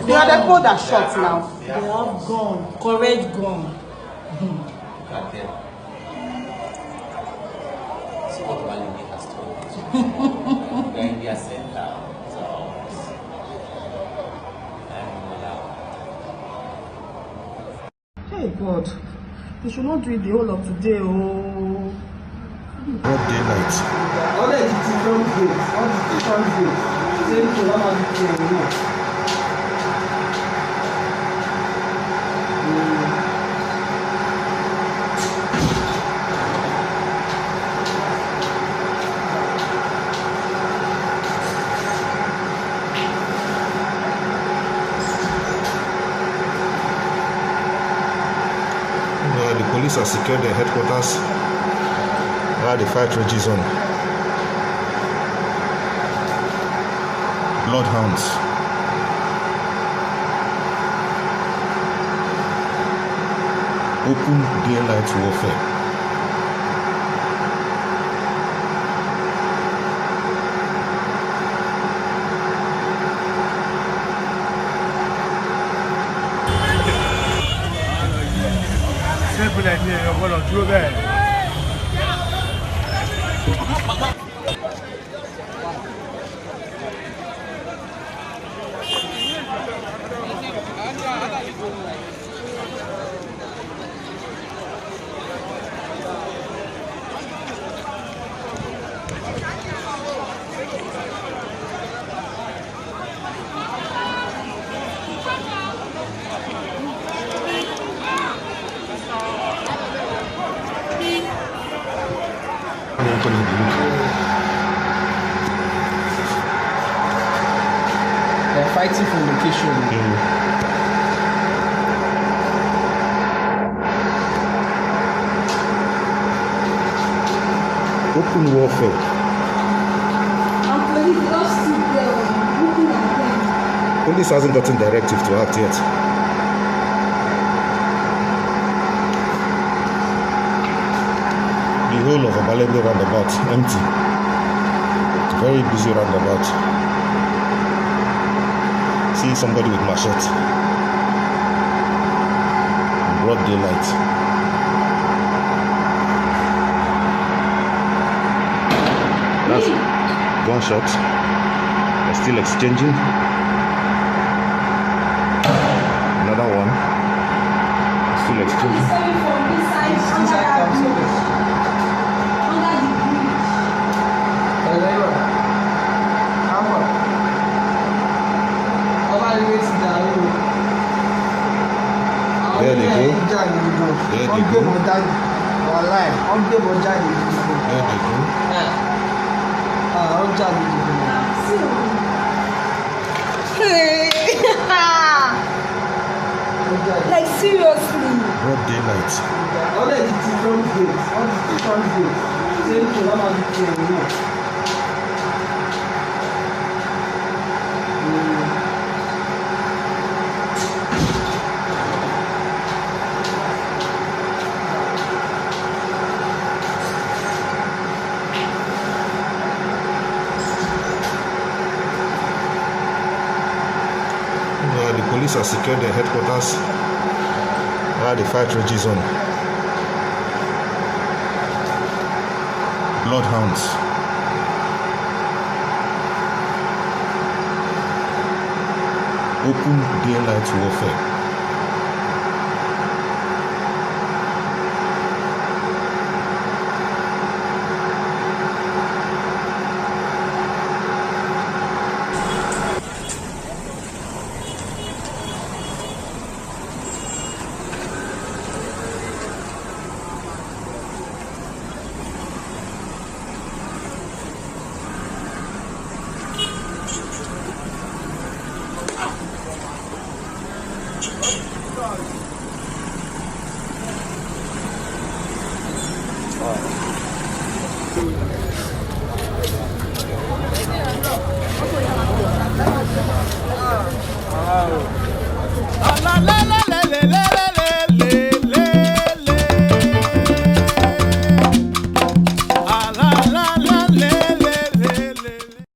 The other people that shot now. They have gone. Courage gone. Look at them. See what Walidi has told you. We are in their center. So, Hey God, you should not do it the whole of today. Oh. Broad daylight. All the front gate, all the front gate. Same to one of the The police have secured their headquarters where the fight rages on. Bloodhounds. Open daylight warfare. Simple idea, you're going to do that. They're fighting for location. Open warfare. And police lost it there. Looking at them. Police hasn't gotten directive to act yet. The whole of Obalende roundabout empty. Very busy roundabout. See somebody with machete. Broad daylight. That's gunshots. They're still exchanging. Another one. Still exchanging. There they go. There they go. There they go. Like seriously. Broad daylight. All the front gate, all the front gate. Same to one of the The police have secured their headquarters where the fight rages on. Bloodhounds. Open daylight warfare.